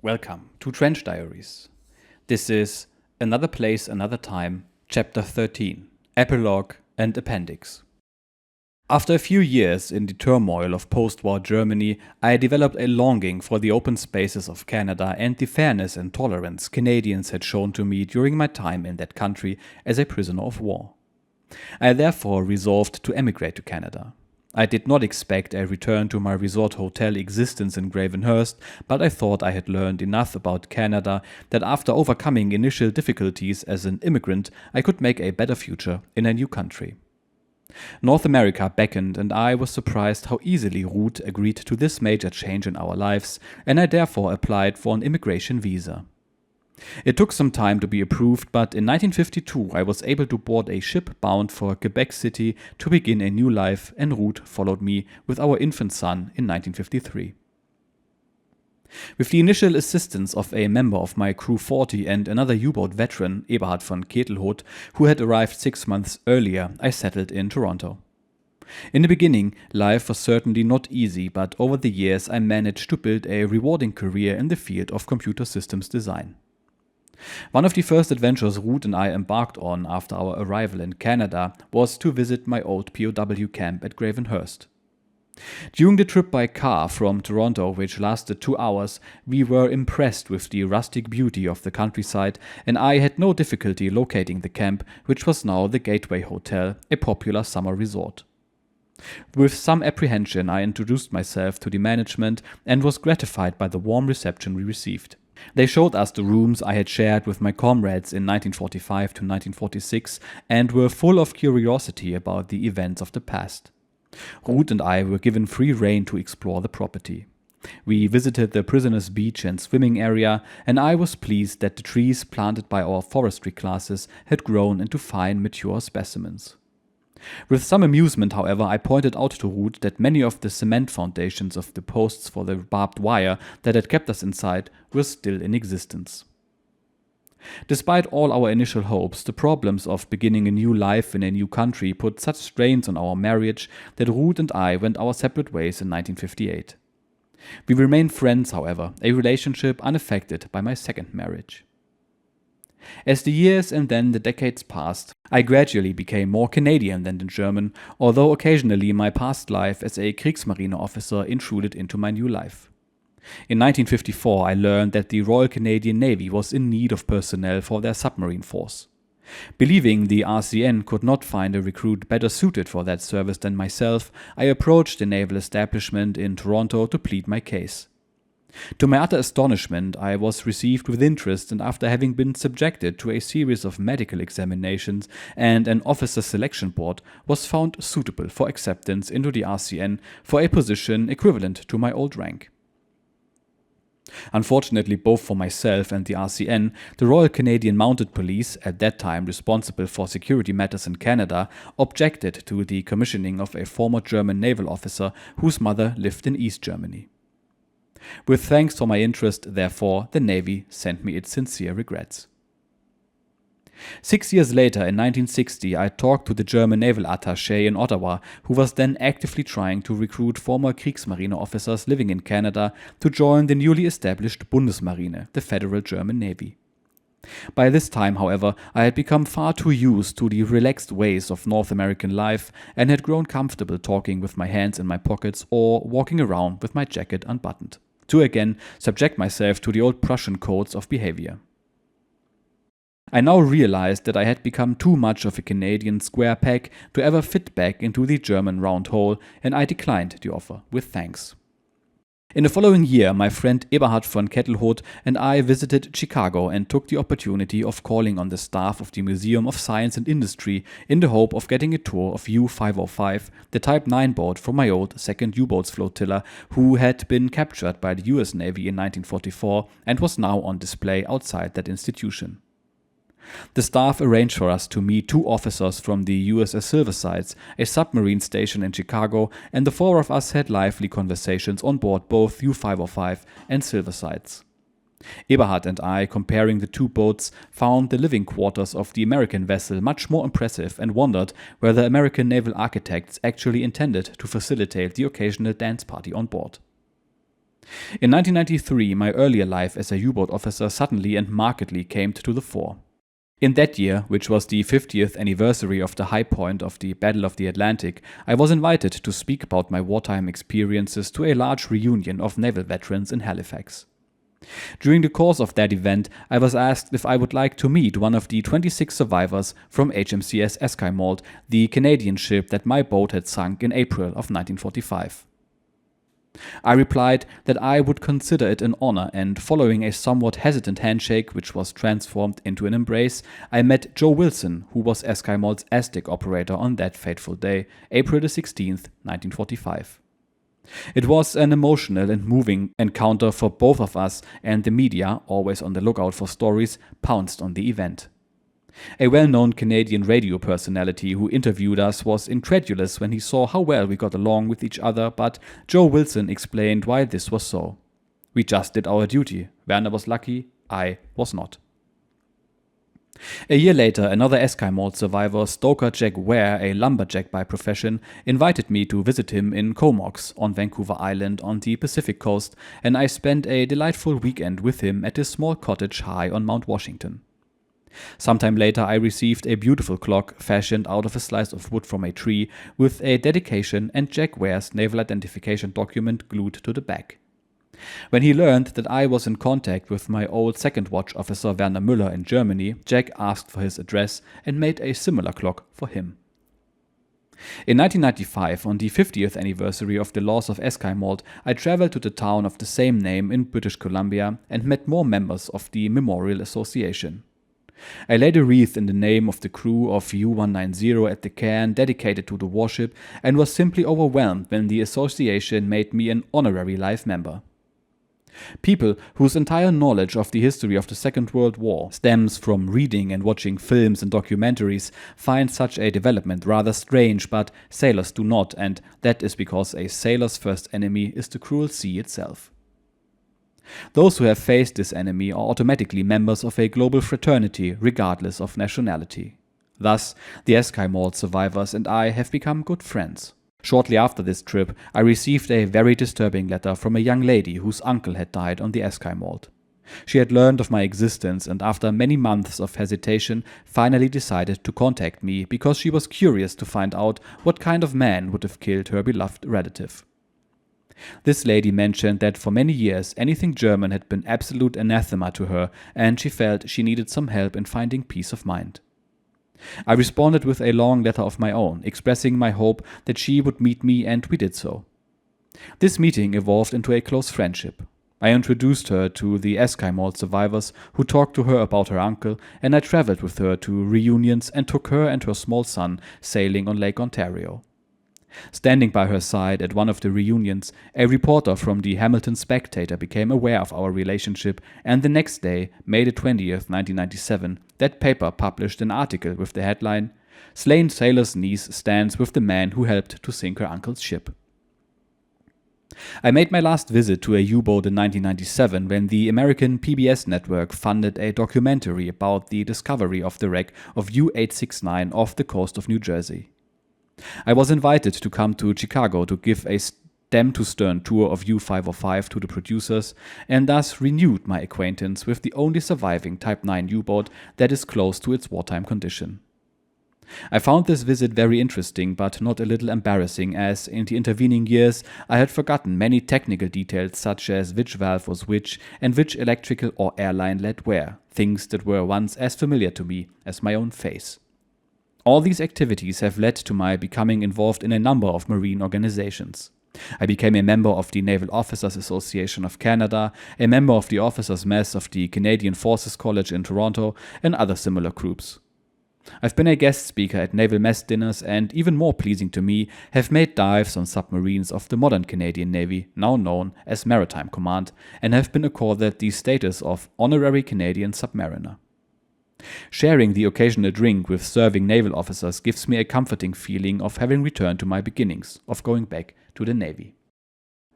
Welcome to Trench Diaries. This is Another Place, Another Time, Chapter 13, Epilogue and Appendix. After a few years in the turmoil of post-war Germany, I developed a longing for the open spaces of Canada and the fairness and tolerance Canadians had shown to me during my time in that country as a prisoner of war. I therefore resolved to emigrate to Canada. I did not expect a return to my resort hotel existence in Gravenhurst, but I thought I had learned enough about Canada that after overcoming initial difficulties as an immigrant, I could make a better future in a new country. North America beckoned, and I was surprised how easily Ruth agreed to this major change in our lives, and I therefore applied for an immigration visa. It took some time to be approved, but in 1952 I was able to board a ship bound for Quebec City to begin a new life, and Ruth followed me with our infant son in 1953. With the initial assistance of a member of my crew 40 and another U-boat veteran, Eberhard von Ketelhout, who had arrived 6 months earlier, I settled in Toronto. In the beginning, life was certainly not easy, but over the years I managed to build a rewarding career in the field of computer systems design. One of the first adventures Ruth and I embarked on after our arrival in Canada was to visit my old POW camp at Gravenhurst. During the trip by car from Toronto, which lasted 2 hours, we were impressed with the rustic beauty of the countryside, and I had no difficulty locating the camp, which was now the Gateway Hotel, a popular summer resort. With some apprehension, I introduced myself to the management and was gratified by the warm reception we received. They showed us the rooms I had shared with my comrades in 1945 to 1946 and were full of curiosity about the events of the past. Ruth and I were given free rein to explore the property. We visited the prisoners' beach and swimming area, and I was pleased that the trees planted by our forestry classes had grown into fine, mature specimens. With some amusement, however, I pointed out to Ruth that many of the cement foundations of the posts for the barbed wire that had kept us inside were still in existence. Despite all our initial hopes, the problems of beginning a new life in a new country put such strains on our marriage that Ruth and I went our separate ways in 1958. We remained friends, however, a relationship unaffected by my second marriage. As the years and then the decades passed, I gradually became more Canadian than German, although occasionally my past life as a Kriegsmarine officer intruded into my new life. In 1954 I learned that the Royal Canadian Navy was in need of personnel for their submarine force. Believing the RCN could not find a recruit better suited for that service than myself, I approached the naval establishment in Toronto to plead my case. To my utter astonishment, I was received with interest, and after having been subjected to a series of medical examinations and an officer selection board, was found suitable for acceptance into the RCN for a position equivalent to my old rank. Unfortunately, both for myself and the RCN, the Royal Canadian Mounted Police, at that time responsible for security matters in Canada, objected to the commissioning of a former German naval officer whose mother lived in East Germany. With thanks for my interest, therefore, the Navy sent me its sincere regrets. 6 years later, in 1960, I talked to the German naval attaché in Ottawa, who was then actively trying to recruit former Kriegsmarine officers living in Canada to join the newly established Bundesmarine, the Federal German Navy. By this time, however, I had become far too used to the relaxed ways of North American life and had grown comfortable talking with my hands in my pockets or walking around with my jacket unbuttoned, to again subject myself to the old Prussian codes of behavior. I now realized that I had become too much of a Canadian square peg to ever fit back into the German round hole, and I declined the offer with thanks. In the following year, my friend Eberhard von Ketelhout and I visited Chicago and took the opportunity of calling on the staff of the Museum of Science and Industry in the hope of getting a tour of U-505, the Type 9 boat from my old 2nd U-boats flotilla, who had been captured by the US Navy in 1944 and was now on display outside that institution. The staff arranged for us to meet 2 officers from the USS Silversides, a submarine station in Chicago, and the 4 of us had lively conversations on board both U-505 and Silversides. Eberhard and I, comparing the 2 boats, found the living quarters of the American vessel much more impressive and wondered whether American naval architects actually intended to facilitate the occasional dance party on board. In 1993, my earlier life as a U-boat officer suddenly and markedly came to the fore. In that year, which was the 50th anniversary of the high point of the Battle of the Atlantic, I was invited to speak about my wartime experiences to a large reunion of naval veterans in Halifax. During the course of that event, I was asked if I would like to meet one of the 26 survivors from HMCS Esquimalt, the Canadian ship that my boat had sunk in April of 1945. I replied that I would consider it an honor, and following a somewhat hesitant handshake which was transformed into an embrace, I met Joe Wilson, who was Esquimalt's Aztec operator on that fateful day, April the 16th, 1945. It was an emotional and moving encounter for both of us, and the media, always on the lookout for stories, pounced on the event. A well-known Canadian radio personality who interviewed us was incredulous when he saw how well we got along with each other, but Joe Wilson explained why this was so. We just did our duty. Werner was lucky, I was not. A year later, another Esquimalt survivor, Stoker Jack Ware, a lumberjack by profession, invited me to visit him in Comox on Vancouver Island on the Pacific coast, and I spent a delightful weekend with him at his small cottage high on Mount Washington. Sometime later, I received a beautiful clock fashioned out of a slice of wood from a tree with a dedication and Jack Ware's naval identification document glued to the back. When he learned that I was in contact with my old second watch officer Werner Müller in Germany, Jack asked for his address and made a similar clock for him. In 1995, on the 50th anniversary of the loss of Esquimalt, I traveled to the town of the same name in British Columbia and met more members of the Memorial Association. I laid a wreath in the name of the crew of U-190 at the cairn dedicated to the warship and was simply overwhelmed when the association made me an honorary life member. People whose entire knowledge of the history of the Second World War stems from reading and watching films and documentaries find such a development rather strange, but sailors do not, and that is because a sailor's first enemy is the cruel sea itself. Those who have faced this enemy are automatically members of a global fraternity regardless of nationality. Thus, the Esquimalt survivors and I have become good friends. Shortly after this trip, I received a very disturbing letter from a young lady whose uncle had died on the Esquimalt. She had learned of my existence and after many months of hesitation finally decided to contact me because she was curious to find out what kind of man would have killed her beloved relative. This lady mentioned that for many years anything German had been absolute anathema to her, and she felt she needed some help in finding peace of mind. I responded with a long letter of my own, expressing my hope that she would meet me, and we did so. This meeting evolved into a close friendship. I introduced her to the Esquimalt survivors, who talked to her about her uncle, and I traveled with her to reunions and took her and her small son sailing on Lake Ontario. Standing by her side at one of the reunions, a reporter from the Hamilton Spectator became aware of our relationship, and the next day, May 20th, 1997, that paper published an article with the headline, "Slain Sailor's Niece Stands with the Man Who Helped to Sink Her Uncle's Ship." I made my last visit to a U-boat in 1997 when the American PBS network funded a documentary about the discovery of the wreck of U-869 off the coast of New Jersey. I was invited to come to Chicago to give a stem-to-stern tour of U-505 to the producers, and thus renewed my acquaintance with the only surviving Type 9 U-boat that is close to its wartime condition. I found this visit very interesting, but not a little embarrassing, as in the intervening years I had forgotten many technical details such as which valve was which and which electrical or airline led where, things that were once as familiar to me as my own face. All these activities have led to my becoming involved in a number of marine organizations. I became a member of the Naval Officers Association of Canada, a member of the Officers' Mess of the Canadian Forces College in Toronto, and other similar groups. I've been a guest speaker at naval mess dinners and, even more pleasing to me, have made dives on submarines of the modern Canadian Navy, now known as Maritime Command, and have been accorded the status of Honorary Canadian Submariner. Sharing the occasional drink with serving naval officers gives me a comforting feeling of having returned to my beginnings, of going back to the Navy.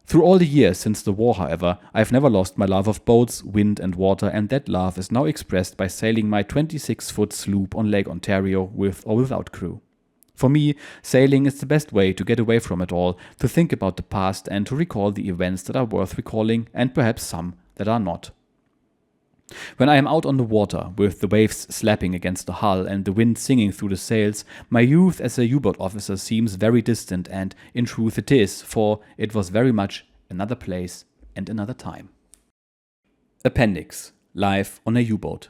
Through all the years since the war, however, I've never lost my love of boats, wind and water, and that love is now expressed by sailing my 26-foot sloop on Lake Ontario with or without crew. For me, sailing is the best way to get away from it all, to think about the past and to recall the events that are worth recalling and perhaps some that are not. When I am out on the water, with the waves slapping against the hull and the wind singing through the sails, my youth as a U-boat officer seems very distant, and in truth it is, for it was very much another place and another time. Appendix. Life on a U-boat.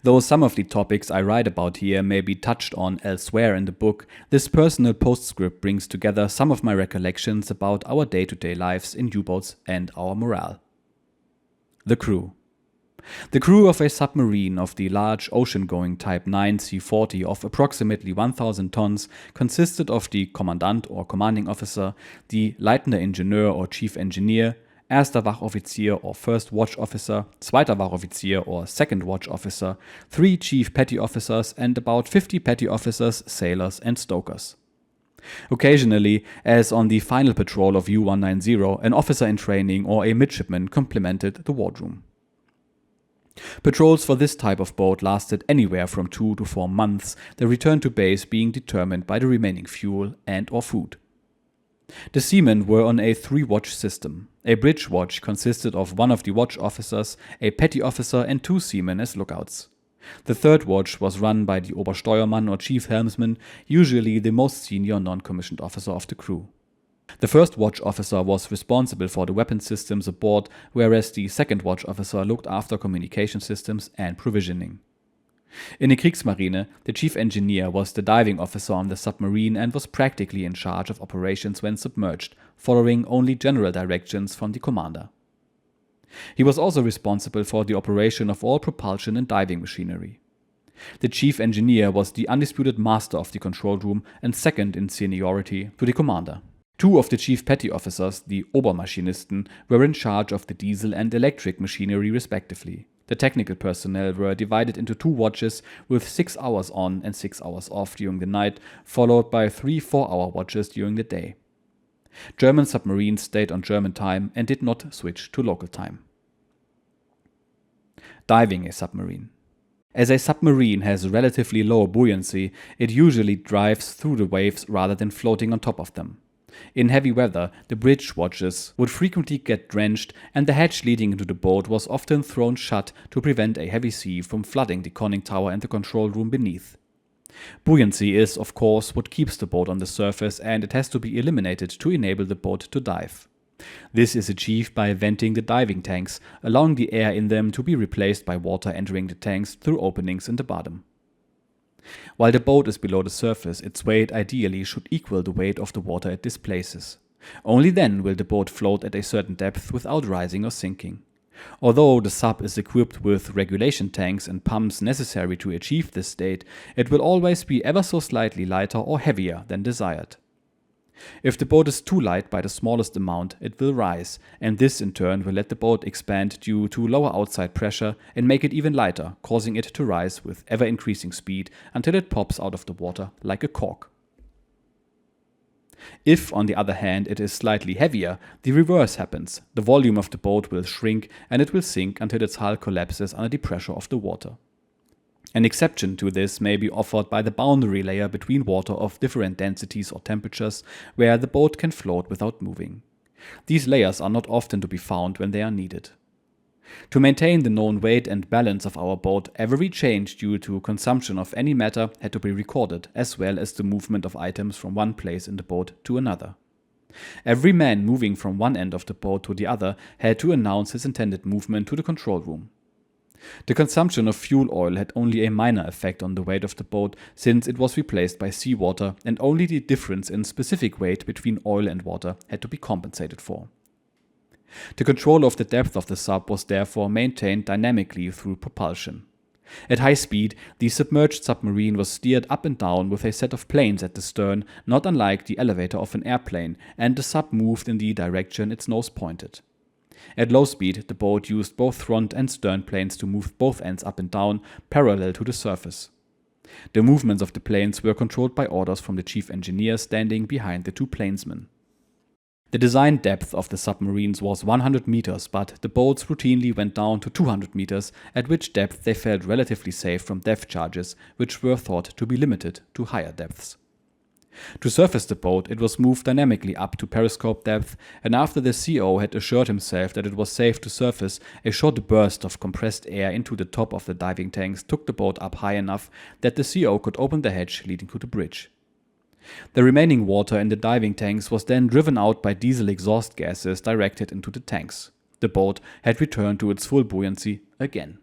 Though some of the topics I write about here may be touched on elsewhere in the book, this personal postscript brings together some of my recollections about our day-to-day lives in U-boats and our morale. The crew. The crew of a submarine of the large ocean-going Type 9 C-40 of approximately 1,000 tons consisted of the Commandant or Commanding Officer, the Leitender Ingenieur or Chief Engineer, Erster Wachoffizier or First Watch Officer, Zweiter Wachoffizier or Second Watch Officer, 3 Chief Petty Officers, and about 50 Petty Officers, sailors, and stokers. Occasionally, as on the final patrol of U-190, an officer in training or a midshipman complemented the wardroom. Patrols for this type of boat lasted anywhere from 2 to 4 months, the return to base being determined by the remaining fuel and or food. The seamen were on a 3-watch system. A bridge watch consisted of one of the watch officers, a petty officer, and 2 seamen as lookouts. The 3rd watch was run by the Obersteuermann or chief helmsman, usually the most senior non-commissioned officer of the crew. The 1st watch officer was responsible for the weapon systems aboard, whereas the 2nd watch officer looked after communication systems and provisioning. In the Kriegsmarine, the chief engineer was the diving officer on the submarine and was practically in charge of operations when submerged, following only general directions from the commander. He was also responsible for the operation of all propulsion and diving machinery. The chief engineer was the undisputed master of the control room and second in seniority to the commander. 2 of the chief petty officers, the Obermaschinisten, were in charge of the diesel and electric machinery respectively. The technical personnel were divided into 2 watches with 6 hours on and 6 hours off during the night, followed by 3 4-hour watches during the day. German submarines stayed on German time and did not switch to local time. Diving a submarine. As a submarine has relatively low buoyancy, it usually drives through the waves rather than floating on top of them. In heavy weather, the bridge watches would frequently get drenched, and the hatch leading into the boat was often thrown shut to prevent a heavy sea from flooding the conning tower and the control room beneath. Buoyancy is, of course, what keeps the boat on the surface, and it has to be eliminated to enable the boat to dive. This is achieved by venting the diving tanks, allowing the air in them to be replaced by water entering the tanks through openings in the bottom. While the boat is below the surface, its weight ideally should equal the weight of the water it displaces. Only then will the boat float at a certain depth without rising or sinking. Although the sub is equipped with regulation tanks and pumps necessary to achieve this state, it will always be ever so slightly lighter or heavier than desired. If the boat is too light by the smallest amount, it will rise, and this in turn will let the boat expand due to lower outside pressure and make it even lighter, causing it to rise with ever-increasing speed until it pops out of the water like a cork. If, on the other hand, it is slightly heavier, the reverse happens. The volume of the boat will shrink and it will sink until its hull collapses under the pressure of the water. An exception to this may be offered by the boundary layer between water of different densities or temperatures, where the boat can float without moving. These layers are not often to be found when they are needed. To maintain the known weight and balance of our boat, every change due to consumption of any matter had to be recorded, as well as the movement of items from one place in the boat to another. Every man moving from one end of the boat to the other had to announce his intended movement to the control room. The consumption of fuel oil had only a minor effect on the weight of the boat, since it was replaced by seawater, and only the difference in specific weight between oil and water had to be compensated for. The control of the depth of the sub was therefore maintained dynamically through propulsion. At high speed, the submerged submarine was steered up and down with a set of planes at the stern, not unlike the elevator of an airplane, and the sub moved in the direction its nose pointed. At low speed, the boat used both front and stern planes to move both ends up and down, parallel to the surface. The movements of the planes were controlled by orders from the chief engineer standing behind the 2 planesmen. The design depth of the submarines was 100 meters, but the boats routinely went down to 200 meters, at which depth they felt relatively safe from depth charges, which were thought to be limited to higher depths. To surface the boat, it was moved dynamically up to periscope depth, and after the CO had assured himself that it was safe to surface, a short burst of compressed air into the top of the diving tanks took the boat up high enough that the CO could open the hatch leading to the bridge. The remaining water in the diving tanks was then driven out by diesel exhaust gases directed into the tanks. The boat had returned to its full buoyancy again.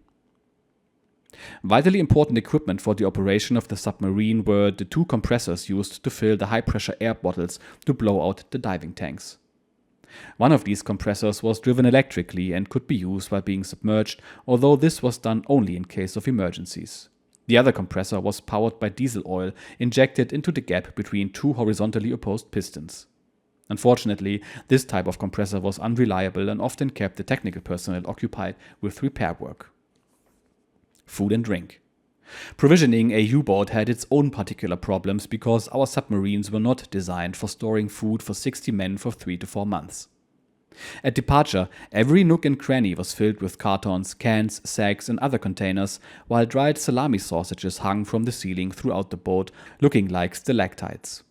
Vitally important equipment for the operation of the submarine were the 2 compressors used to fill the high-pressure air bottles to blow out the diving tanks. One of these compressors was driven electrically and could be used while being submerged, although this was done only in case of emergencies. The other compressor was powered by diesel oil injected into the gap between 2 horizontally opposed pistons. Unfortunately, this type of compressor was unreliable and often kept the technical personnel occupied with repair work. Food and drink. Provisioning a U-boat had its own particular problems because our submarines were not designed for storing food for 60 men for 3 to 4 months. At departure, every nook and cranny was filled with cartons, cans, sacks and other containers, while dried salami sausages hung from the ceiling throughout the boat, looking like stalactites.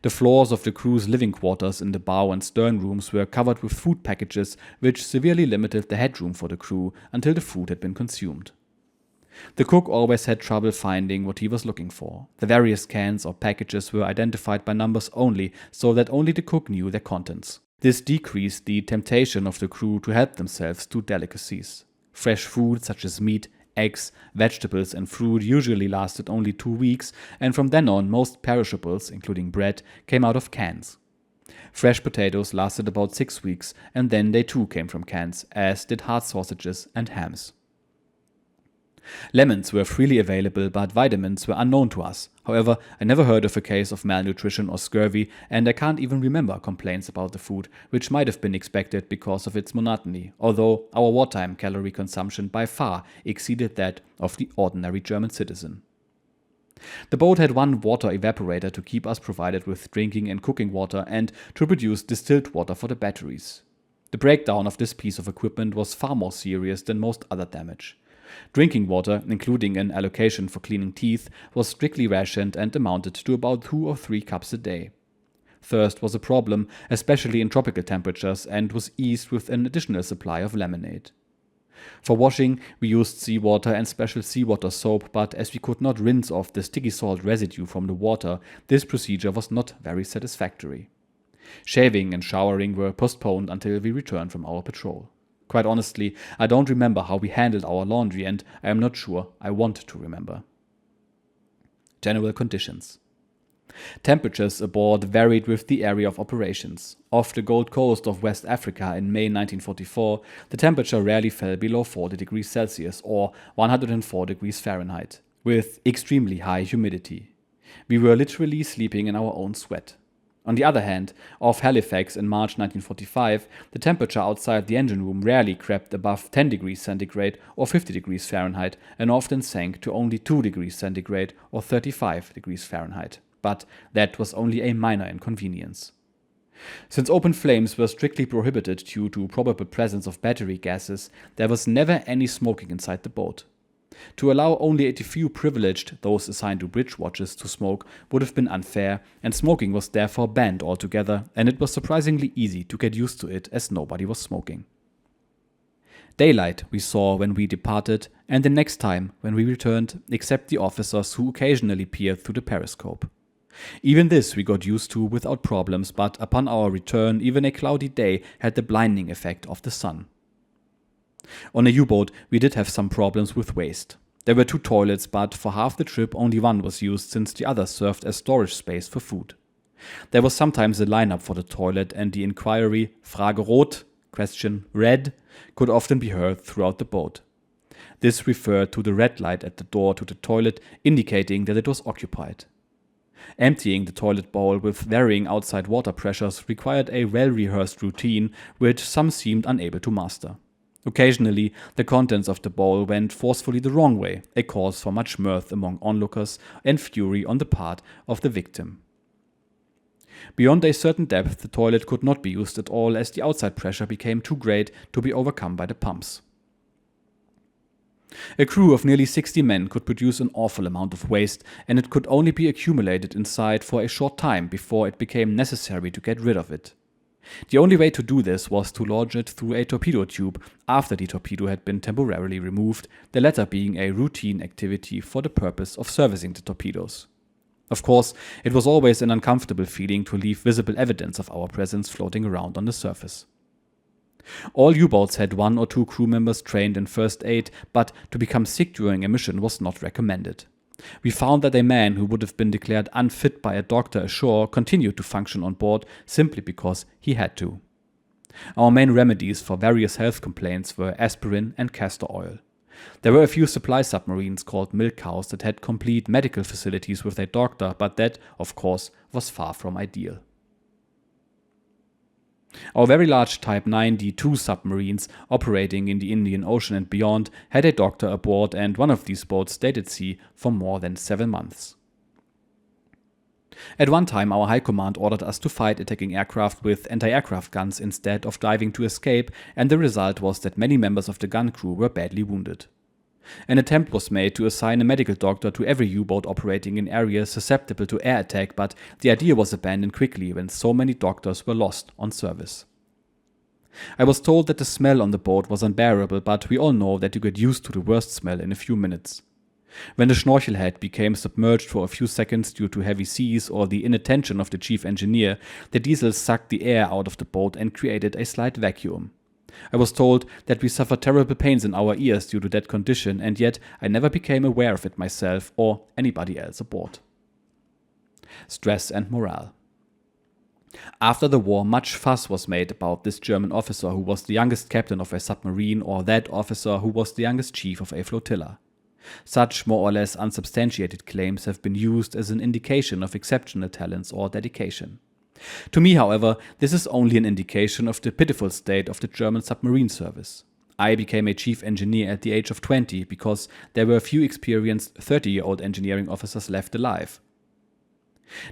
The floors of the crew's living quarters in the bow and stern rooms were covered with food packages, which severely limited the headroom for the crew until the food had been consumed. The cook always had trouble finding what he was looking for. The various cans or packages were identified by numbers only, so that only the cook knew their contents. This decreased the temptation of the crew to help themselves to delicacies. Fresh food such as meat, eggs, vegetables and fruit usually lasted only 2 weeks, and from then on most perishables, including bread, came out of cans. Fresh potatoes lasted about 6 weeks, and then they too came from cans, as did hard sausages and hams. Lemons were freely available, but vitamins were unknown to us. However, I never heard of a case of malnutrition or scurvy, and I can't even remember complaints about the food, which might have been expected because of its monotony, although our wartime calorie consumption by far exceeded that of the ordinary German citizen. The boat had 1 water evaporator to keep us provided with drinking and cooking water and to produce distilled water for the batteries. The breakdown of this piece of equipment was far more serious than most other damage. Drinking water, including an allocation for cleaning teeth, was strictly rationed and amounted to about 2 or 3 cups a day. Thirst was a problem, especially in tropical temperatures, and was eased with an additional supply of lemonade. For washing, we used seawater and special seawater soap, but as we could not rinse off the sticky salt residue from the water, this procedure was not very satisfactory. Shaving and showering were postponed until we returned from our patrol. Quite honestly, I don't remember how we handled our laundry, and I am not sure I want to remember. General conditions. Temperatures aboard varied with the area of operations. Off the Gold Coast of West Africa in May 1944, the temperature rarely fell below 40 degrees Celsius or 104 degrees Fahrenheit, with extremely high humidity. We were literally sleeping in our own sweat. On the other hand, off Halifax in March 1945, the temperature outside the engine room rarely crept above 10 degrees centigrade or 50 degrees Fahrenheit and often sank to only 2 degrees centigrade or 35 degrees Fahrenheit. But that was only a minor inconvenience. Since open flames were strictly prohibited due to probable presence of battery gases, there was never any smoking inside the boat. To allow only a few privileged, those assigned to bridge watches, to smoke would have been unfair, and smoking was therefore banned altogether, and it was surprisingly easy to get used to it as nobody was smoking. Daylight we saw when we departed, and the next time when we returned, except the officers who occasionally peered through the periscope. Even this we got used to without problems, but upon our return even a cloudy day had the blinding effect of the sun. On a U-boat, we did have some problems with waste. There were 2 toilets, but for half the trip only one was used since the other served as storage space for food. There was sometimes a lineup for the toilet, and the inquiry "Frage rot?" question red could often be heard throughout the boat. This referred to the red light at the door to the toilet, indicating that it was occupied. Emptying the toilet bowl with varying outside water pressures required a well-rehearsed routine, which some seemed unable to master. Occasionally, the contents of the bowl went forcefully the wrong way, a cause for much mirth among onlookers and fury on the part of the victim. Beyond a certain depth, the toilet could not be used at all as the outside pressure became too great to be overcome by the pumps. A crew of nearly 60 men could produce an awful amount of waste, and it could only be accumulated inside for a short time before it became necessary to get rid of it. The only way to do this was to launch it through a torpedo tube after the torpedo had been temporarily removed, the latter being a routine activity for the purpose of servicing the torpedoes. Of course, it was always an uncomfortable feeling to leave visible evidence of our presence floating around on the surface. All U-boats had 1 or 2 crew members trained in first aid, but to become sick during a mission was not recommended. We found that a man who would have been declared unfit by a doctor ashore continued to function on board simply because he had to. Our main remedies for various health complaints were aspirin and castor oil. There were a few supply submarines called milk cows that had complete medical facilities with a doctor, but that, of course, was far from ideal. Our very large Type 9D2 submarines operating in the Indian Ocean and beyond had a doctor aboard, and one of these boats stayed at sea for more than 7 months. At one time, our High Command ordered us to fight attacking aircraft with anti-aircraft guns instead of diving to escape, and the result was that many members of the gun crew were badly wounded. An attempt was made to assign a medical doctor to every U-boat operating in areas susceptible to air attack, but the idea was abandoned quickly when so many doctors were lost on service. I was told that the smell on the boat was unbearable, but we all know that you get used to the worst smell in a few minutes. When the schnorchel head became submerged for a few seconds due to heavy seas or the inattention of the chief engineer, the diesel sucked the air out of the boat and created a slight vacuum. I was told that we suffered terrible pains in our ears due to that condition, and yet I never became aware of it myself or anybody else aboard. Stress and morale. After the war, much fuss was made about this German officer who was the youngest captain of a submarine, or that officer who was the youngest chief of a flotilla. Such more or less unsubstantiated claims have been used as an indication of exceptional talents or dedication. To me, however, this is only an indication of the pitiful state of the German submarine service. I became a chief engineer at the age of 20 because there were few experienced 30-year-old engineering officers left alive.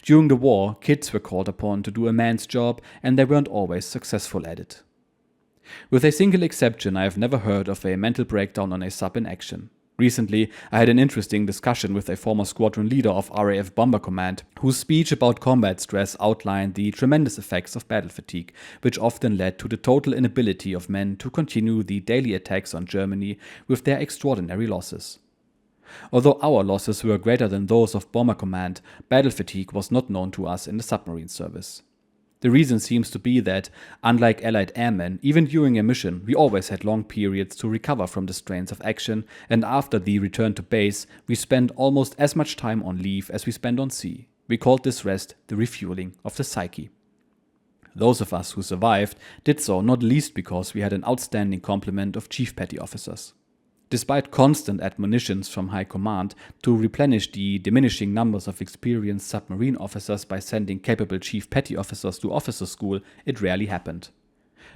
During the war, kids were called upon to do a man's job, and they weren't always successful at it. With a single exception, I have never heard of a mental breakdown on a sub in action. Recently, I had an interesting discussion with a former squadron leader of RAF Bomber Command, whose speech about combat stress outlined the tremendous effects of battle fatigue, which often led to the total inability of men to continue the daily attacks on Germany with their extraordinary losses. Although our losses were greater than those of Bomber Command, battle fatigue was not known to us in the submarine service. The reason seems to be that, unlike Allied airmen, even during a mission, we always had long periods to recover from the strains of action, and after the return to base, we spent almost as much time on leave as we spent on sea. We called this rest the refueling of the psyche. Those of us who survived did so not least because we had an outstanding complement of chief petty officers. Despite constant admonitions from High Command to replenish the diminishing numbers of experienced submarine officers by sending capable chief petty officers to officer school, it rarely happened.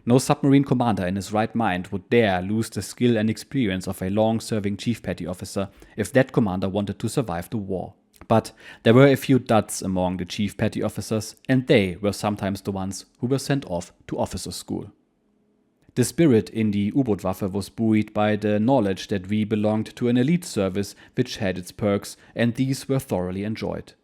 No submarine commander in his right mind would dare lose the skill and experience of a long-serving chief petty officer if that commander wanted to survive the war. But there were a few duds among the chief petty officers, and they were sometimes the ones who were sent off to officer school. The spirit in the U-Boot-Waffe was buoyed by the knowledge that we belonged to an elite service which had its perks, and these were thoroughly enjoyed.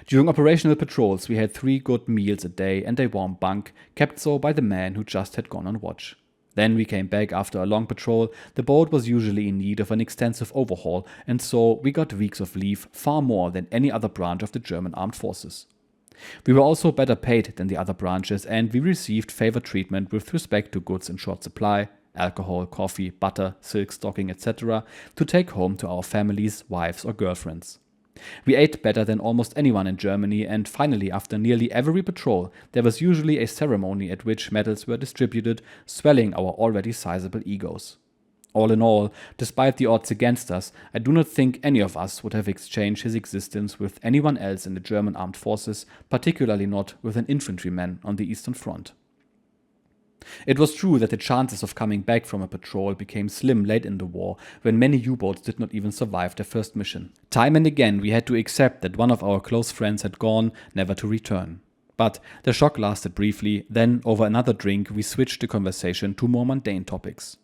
During operational patrols we had 3 good meals a day and a warm bunk, kept so by the man who just had gone on watch. Then we came back after a long patrol. The boat was usually in need of an extensive overhaul, and so we got weeks of leave, far more than any other branch of the German armed forces. We were also better paid than the other branches, and we received favored treatment with respect to goods in short supply, alcohol, coffee, butter, silk stocking, etc., to take home to our families, wives or girlfriends. We ate better than almost anyone in Germany, and finally, after nearly every patrol, there was usually a ceremony at which medals were distributed, swelling our already sizable egos. All in all, despite the odds against us, I do not think any of us would have exchanged his existence with anyone else in the German armed forces, particularly not with an infantryman on the Eastern Front. It was true that the chances of coming back from a patrol became slim late in the war, when many U-boats did not even survive their first mission. Time and again we had to accept that one of our close friends had gone, never to return. But the shock lasted briefly, then over another drink we switched the conversation to more mundane topics.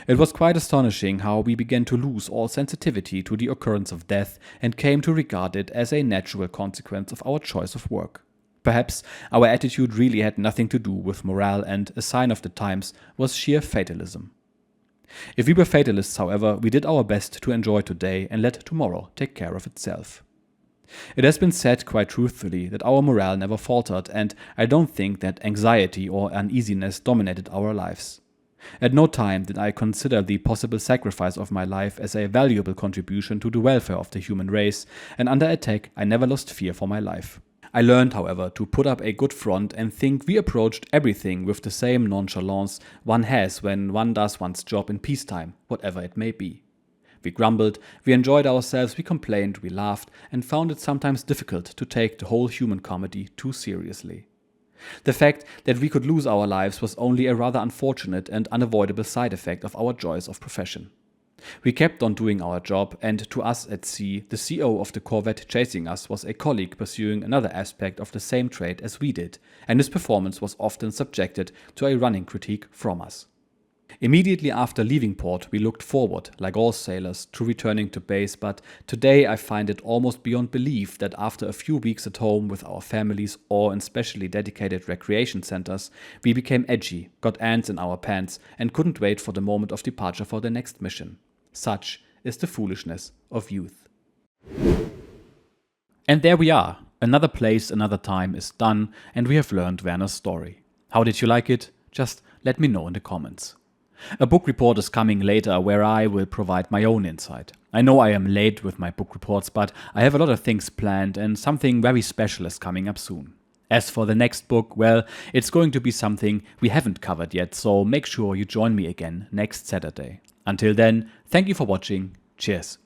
It was quite astonishing how we began to lose all sensitivity to the occurrence of death and came to regard it as a natural consequence of our choice of work. Perhaps our attitude really had nothing to do with morale, and a sign of the times was sheer fatalism. If we were fatalists, however, we did our best to enjoy today and let tomorrow take care of itself. It has been said quite truthfully that our morale never faltered, and I don't think that anxiety or uneasiness dominated our lives. At no time did I consider the possible sacrifice of my life as a valuable contribution to the welfare of the human race, and under attack I never lost fear for my life. I learned, however, to put up a good front and think we approached everything with the same nonchalance one has when one does one's job in peacetime, whatever it may be. We grumbled, we enjoyed ourselves, we complained, we laughed, and found it sometimes difficult to take the whole human comedy too seriously. The fact that we could lose our lives was only a rather unfortunate and unavoidable side effect of our joys of profession. We kept on doing our job, and to us at sea, the CO of the corvette chasing us was a colleague pursuing another aspect of the same trade as we did, and his performance was often subjected to a running critique from us. Immediately after leaving port, we looked forward, like all sailors, to returning to base, but today I find it almost beyond belief that after a few weeks at home with our families or in specially dedicated recreation centers, we became edgy, got ants in our pants, and couldn't wait for the moment of departure for the next mission. Such is the foolishness of youth. And there we are. Another place, another time is done, and we have learned Werner's story. How did you like it? Just let me know in the comments. A book report is coming later where I will provide my own insight. I know I am late with my book reports, but I have a lot of things planned and something very special is coming up soon. As for the next book, well, it's going to be something we haven't covered yet, so make sure you join me again next Saturday. Until then, thank you for watching. Cheers.